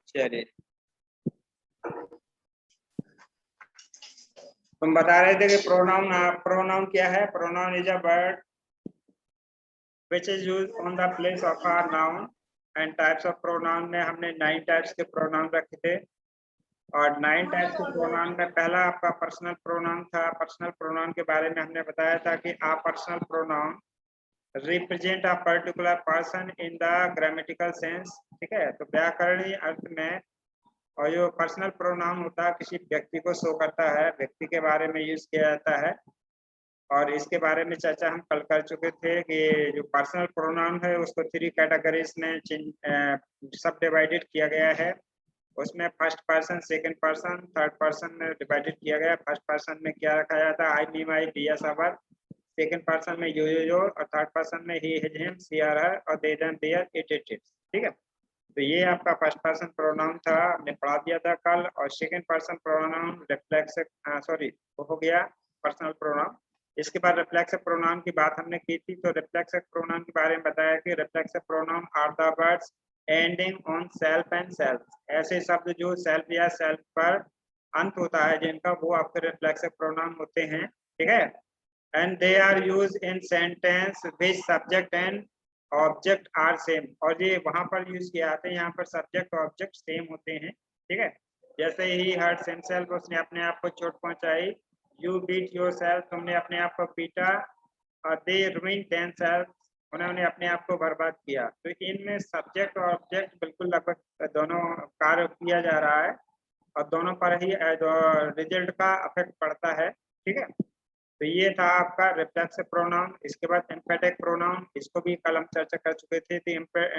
चलिए, तुम बता रहे थे कि प्रोनाउन प्रोनाउन क्या है। Pronoun is a word which is used on the place of a noun and types of pronoun में हमने 9 टाइप्स के प्रोनाउन रखे थे और 9 टाइप्स के प्रोनाउन में पहला आपका पर्सनल प्रोनाउन था। पर्सनल प्रोनाउन के बारे में हमने बताया था कि a personal pronoun represent a particular person in the grammatical sense. ठीक है, तो व्याकरणीय अर्थ में और जो पर्सनल प्रोनाउन होता है किसी व्यक्ति को शो करता है, व्यक्ति के बारे में यूज किया जाता है। और इसके बारे में चर्चा हम कल कर चुके थे कि जो पर्सनल प्रोनाउन है उसको 3 कैटेगरीज में सब डिवाइडेड किया गया है। उसमें first person, second person, third person में डिवाइडेड किया गया। फर्स्ट पर्सन में क्या रखा जाता है, आई, मी, माई, बी, एस, अवर। सेकंड पर्सन में यो, और थर्ड पर्सन में ही, हिज, हिम, शी, हर और दे, देम, देयर, इट, इट्स। ठीक है, तो ये आपका फर्स्ट पर्सन प्रोनाउन था, हमने पढ़ा दिया था कल। और second person pronoun reflexive, sorry वो हो गया पर्सनल प्रोनाउन। इसके बाद रिफ्लेक्सिव प्रोनाउन की बात हमने की थी। तो रिफ्लेक्सिव प्रोनाउन के बारे में बताया कि reflexive pronoun are the words ending on self and self. ऐसे शब्द जो सेल्फ या सेल्फ पर अंत होता है जिनका, वो आपके रिफ्लेक्सिव प्रोनाउन होते हैं। ठीक है, and they are use in sentence which subject and object are same. और ये वहां पर यूज किए जाते हैं, यहाँ पर सब्जेक्ट और ऑब्जेक्ट सेम होते हैं। ठीक है, जैसे ही हर्ट हिमसेल्फ, उसने अपने आप को चोट पहुंचाई। यू बीट योरसेल्फ, तुमने अपने आप को पीटा। और दे रूइन देमसेल्फ, उन्होंने अपने आप को बर्बाद किया। तो इनमें सब्जेक्ट और ऑब्जेक्ट बिल्कुल लगभग दोनों कार्य किया जा रहा है और दोनों पर ही रिजल्ट का इफेक्ट पड़ता है। ठीक है, तो ये था आपका रिफ्लेक्सिव प्रोनाउन। इसके बाद एम्फेटिक प्रोनाउन, इसको भी कल हम चर्चा कर चुके थे।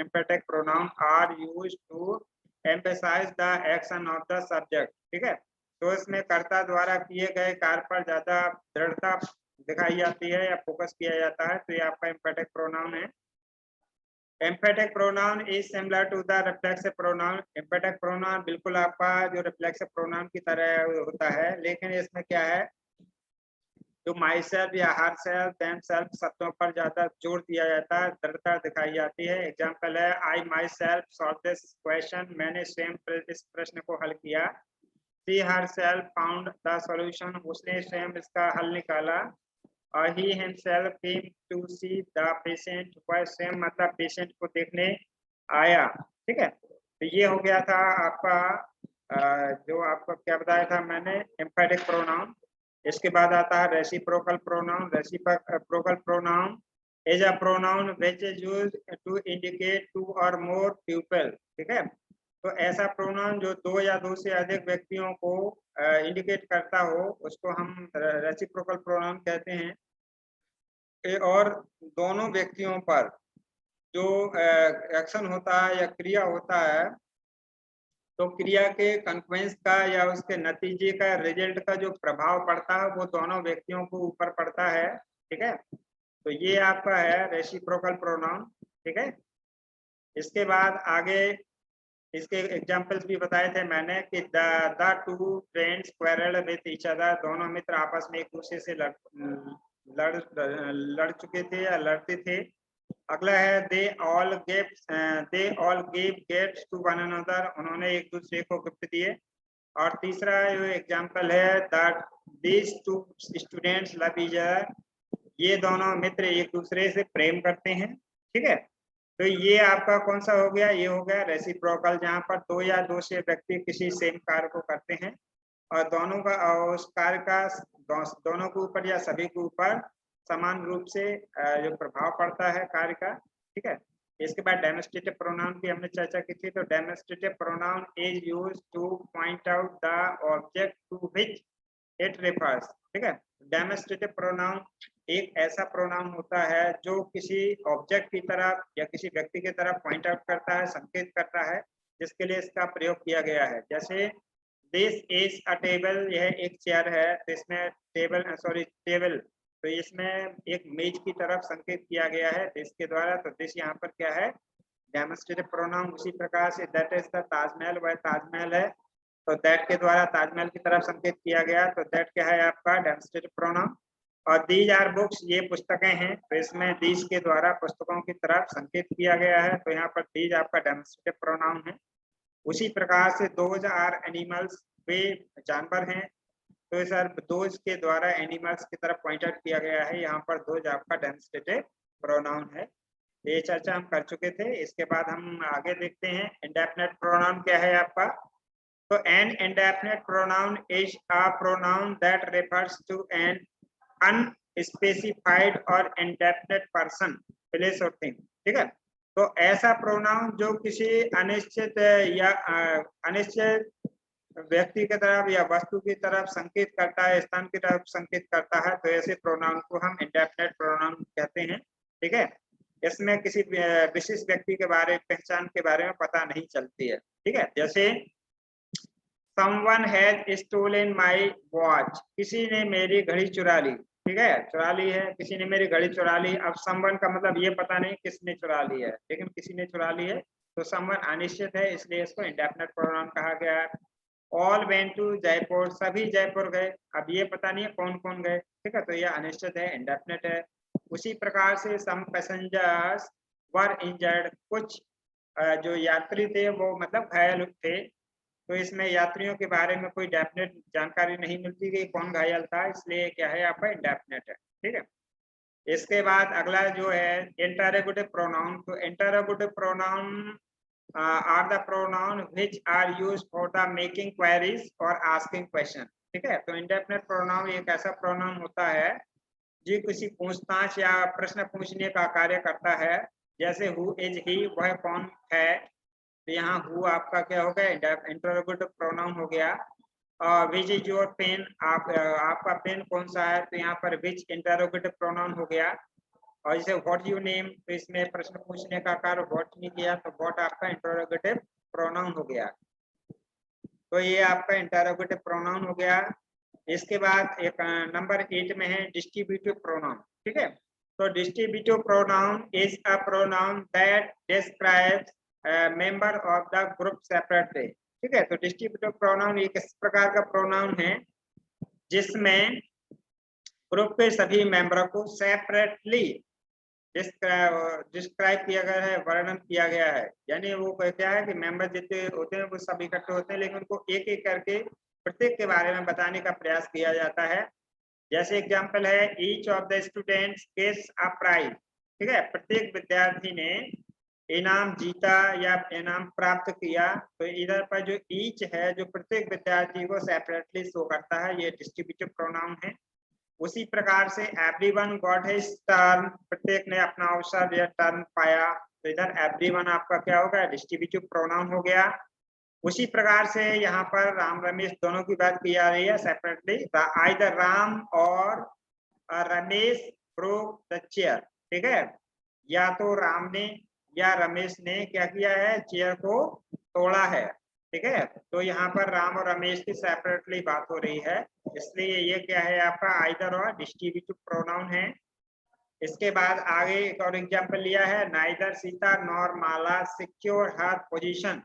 Emphatic pronoun are used to emphasise the action of the subject. ठीक है, तो इसमें कर्ता द्वारा किए गए कार्य पर ज्यादा दृढ़ता दिखाई जाती है या फोकस किया जाता है, तो ये आपका एम्फेटिक प्रोनाउन है। Emphatic pronoun is similar to the reflexive pronoun. Emphatic pronoun बिल्कुल आपका जो रिफ्लेक्सिव प्रोनाउन की तरह होता है, लेकिन इसमें क्या है, जो माई सेल्फ या हर सेल्फ, देम सेल्फ शब्दों पर ज्यादा जोर दिया जाता है, दृढ़ता दिखाई जाती है। एग्जाम्पल है, I myself solve this question, मैंने स्वयं इस प्रश्न को हल किया। She herself found the solution, उसने स्वयं इसका हल निकाला। और he himself came to see the patient, वह स्वयं मतलब पेशेंट को देखने आया। ठीक है, तो ये हो गया था आपका जो आपको क्या बताया था मैंने, एम्फेटिक प्रोनाउन। इसके बाद आता है reciprocal pronoun. Reciprocal pronoun is a pronoun which is used to indicate two or more people. ठीक है, तो ऐसा प्रोनाउन जो 2 या 2 से अधिक व्यक्तियों को इंडिकेट करता हो, उसको हम रेसिप्रोकल प्रोनाउन कहते हैं। और दोनों व्यक्तियों पर जो एक्शन होता है या क्रिया होता है, तो क्रिया के कॉन्सिक्वेंस का या उसके नतीजे का, रिजल्ट का जो प्रभाव पड़ता है, वो दोनों व्यक्तियों को ऊपर पड़ता है। ठीक है, तो ये आपका है रेसिप्रोकल प्रोनाउन। ठीक है, इसके बाद आगे इसके एग्जांपल्स भी बताए थे मैंने कि the two friends quarrelled with each other, दोनों मित्र आपस में एक दूसरे से लड़ चुके थे या लड़ते थे। अगला है they all give gifts to one another, उन्होंने एक दूसरे को गिफ्ट दिए। और तीसरा जो एग्जांपल है, that these two students love each other, ये दोनों मित्र एक दूसरे से प्रेम करते हैं। ठीक है, तो ये आपका कौन सा हो गया, ये हो गया रेसिप्रोकल, जहाँ पर 2 या 2 से व्यक्ति किसी सेम कार्य को करते हैं और दोनों का उस कार्य का दोनों के ऊपर या सभी के ऊपर समान रूप से जो प्रभाव पड़ता है कार्य का। ठीक है, इसके बाद डेमोन्स्ट्रेटिव प्रोनाउन की हमने चर्चा की थी। तो demonstrative pronoun is used to point out the object to which it refers. ठीक है, डेमोन्स्ट्रेटिव प्रोनाउन एक ऐसा प्रोनाउन होता है जो किसी ऑब्जेक्ट की तरफ या किसी व्यक्ति की तरफ पॉइंट आउट करता है, संकेत करता है, जिसके लिए इसका प्रयोग किया गया है। जैसे दिस इज अ टेबल, यह एक चेयर है, तो इसमें टेबल, तो इसमें एक मेज की तरफ संकेत किया गया है दिस के द्वारा। तो दिस यहाँ पर क्या है, डेमोन्स्ट्रेटिव प्रोनाउन। उसी प्रकार say that is the Taj Mahal, वह ताजमहल है, तो दैट के द्वारा ताजमहल की तरफ संकेत किया गया, तो दैट क्या है आपका डेमोन्स्ट्रेटिव प्रोनाउन। और दीज आर बुक्स, ये पुस्तकें हैं, तो इसमें दीज के द्वारा पुस्तकों की तरफ संकेत किया गया है, तो यहाँ पर दीज आपका डेमोन्स्ट्रेटिव प्रोनाउन है। उसी प्रकार से दोज आर एनिमल्स, वे जानवर हैं। तो सर दोज के द्वारा एनिमल्स की तरफ पॉइंट आउट किया गया है, यहाँ पर दोज आपका डेमोन्स्ट्रेटिव प्रोनाउन है। ये चर्चा हम कर चुके थे। इसके बाद हम आगे देखते हैं इंडेफिनिट प्रोनाउन क्या है आपका। तो an indefinite pronoun is a pronoun that refers to an unspecified or indefinite person, place or thing. ठीक है, तो ऐसा प्रोनाउन जो किसी अनिश्चित या अनिश्चित व्यक्ति की तरफ या वस्तु की तरफ संकेत करता है, स्थान की तरफ संकेत करता है, तो ऐसे प्रोनाउन को हम इंडेफिनिट प्रोनाउन कहते हैं। ठीक है, इसमें किसी विशेष व्यक्ति के बारे पहचान के बारे में पता नहीं चलती है। ठीक है, जैसे someone has stolen my watch, किसी ने मेरी घड़ी चुरा ली। ठीक है, चुरा ली है, किसी ने मेरी घड़ी चुरा ली। अब someone का मतलब ये पता नहीं किसने चुरा ली है, लेकिन किसी ने चुरा ली है, तो someone अनिश्चित है, इसलिए इसको इंडेफिनिट प्रोनाउन कहा गया है। ऑल वेंट टू जयपुर, सभी जयपुर गए। अब ये पता नहीं है कौन कौन गए। ठीक है, तो ये अनिश्चित है, इंडेफिनिट है। उसी प्रकार से सम पैसेंजर्स वर इंजर्ड, कुछ जो यात्री थे वो मतलब घायल थे, तो इसमें यात्रियों के बारे में कोई डेफिनेट जानकारी नहीं मिलती कि कौन घायल था, इसलिए क्या है आपका इंडेफिनिट है। ठीक है, इसके बाद अगला जो है इंटरोगेटिव प्रोनाउन। तो interrogative pronoun are the pronoun which are used for the making queries or asking question। ठीक है, तो इंडेफिनिट प्रोनाउन एक ऐसा प्रोनाउन होता है जो किसी पूछताछ या प्रश्न पूछने का कार्य करता है। जैसे हु इज ही, वह कौन है, तो यहाँ हु आपका क्या हो गया, इंटरोगेटिव प्रोनाउन हो गया। विच इज योर पेन, आपका पेन कौन सा है, तो यहाँ पर विच इंटरोगेटिव प्रोनाउन हो गया। और जैसे व्हाट यू नेम, तो इसमें प्रश्न पूछने का कार्य व्हाट नहीं किया, तो व्हाट आपका इंटरोगेटिव प्रोनाउन हो गया। तो ये आपका इंटरोगेटिव प्रोनाउन हो गया। इसके बाद एक नंबर 8 में है डिस्ट्रीब्यूटिव प्रोनाउन। ठीक है, तो distributive pronoun is a pronoun that describes member of the group separately. ठीक है, तो डिस्ट्रीब्यूटिव प्रोनाउन एक इस प्रकार का प्रोनाउन है जिसमें ग्रुप के सभी मेंबरों को सेपरेटली डिस्क्राइब किया गया है, वर्णन किया गया है। यानी वो क्या है कि मेंबर जितने होते हैं वो सब इकट्ठे होते हैं, लेकिन उनको एक एक करके प्रत्येक के बारे में बताने का प्रयास किया जाता है। जैसे एग्जांपल है each of the students gets a prize. ठीक है, प्रत्येक विद्यार्थी ने इनाम जीता या इनाम प्राप्त किया। तो इधर पर जो ईच है जो प्रत्येक विद्यार्थी को सेपरेटली शो करता है, ये डिस्ट्रीब्यूटिव प्रोनाउन है। उसी प्रकार से एवरीवन गॉट हिज टर्न, प्रत्येक ने अपना अवसर या टर्न पाया, तो इधर एवरीवन आपका क्या होगा, डिस्ट्रीब्यूटिव प्रोनाउन हो गया। उसी प्रकार से यहाँ पर राम रमेश दोनों की बात की जा रही है सेपरेटली। आइदर राम और रमेश ब्रोक द चेयर। ठीक है, या तो राम ने या रमेश ने क्या किया है, चेयर को तोड़ा है। ठीक है, तो यहाँ पर राम और रमेश की सेपरेटली बात हो रही है, इसलिए ये क्या है आपका आइदर और डिस्ट्रीब्यूटिव प्रोनाउन है। इसके बाद आगे एक और एग्जांपल लिया है, नाइदर सीता नॉर माला सिक्योर हर पोजीशन।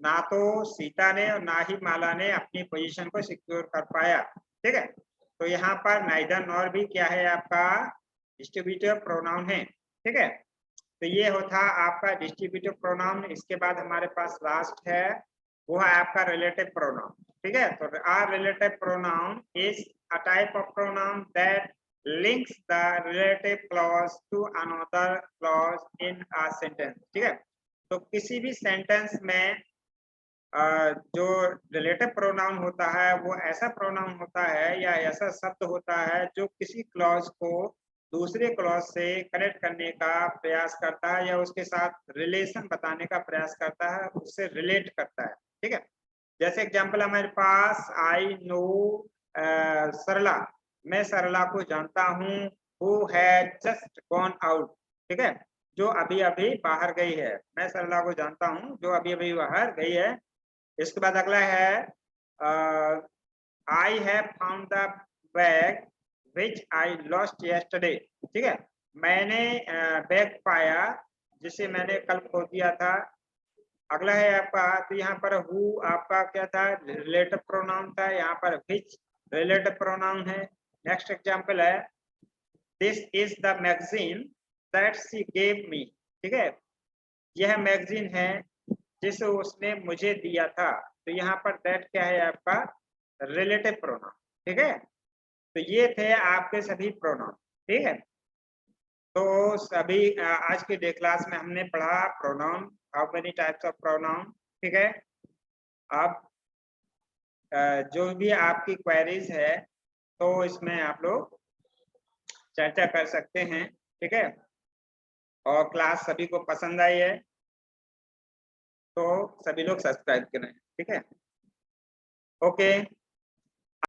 ना तो सीता ने और ना ही माला ने अपनी पोजीशन को सिक्योर कर पाया। ठीक है, तो यहाँ पर नाइदर नॉर भी क्या है आपका डिस्ट्रीब्यूटिव प्रोनाउन है। ठीक है, तो ये होता आपका डिस्ट्रीब्यूटिव प्रोनाउन। इसके बाद हमारे पास लास्ट है वो है आपका रिलेटिव प्रोनाउन। ठीक है, तो are relative pronoun is a type of pronoun that links the relative clause to another clause in a sentence. ठीक है, तो किसी भी सेंटेंस में जो रिलेटिव प्रोनाउन होता है वो ऐसा प्रोनाउन होता है या ऐसा शब्द होता है जो किसी क्लॉज को दूसरे क्लॉज से कनेक्ट करने का प्रयास करता है या उसके साथ रिलेशन बताने का प्रयास करता है, उससे रिलेट करता है। ठीक है, जैसे एग्जांपल हमारे पास आई नो सरला, मैं सरला को जानता हूँ, who has just gone out. ठीक है, जो अभी अभी बाहर गई है, मैं सरला को जानता हूँ जो अभी अभी बाहर गई है। इसके बाद अगला है I have found the bag which I lost yesterday. ठीक है, मैंने बैग पाया जिसे मैंने कल खो दिया था। अगला है आपका, तो यहाँ पर हु आपका क्या था, रिलेटिव प्रोनाउन था, यहाँ पर विच रिलेटिव प्रोनाउन है। नेक्स्ट एग्जांपल है this is the magazine that she gave me. ठीक है, यह मैगजीन है जिस उसने मुझे दिया था, तो यहाँ पर दैट क्या है आपका रिलेटिव प्रोनाउन, ठीक है। तो ये थे आपके सभी प्रोनाउन, ठीक है। तो सभी आज की डे क्लास में हमने पढ़ा pronoun, how many types of pronoun, ठीक है। अब जो भी आपकी क्वेरीज है तो इसमें आप लोग चर्चा कर सकते हैं, ठीक है। और क्लास सभी को पसंद आई है तो सभी लोग सब्सक्राइब करें, ठीक है। ओके।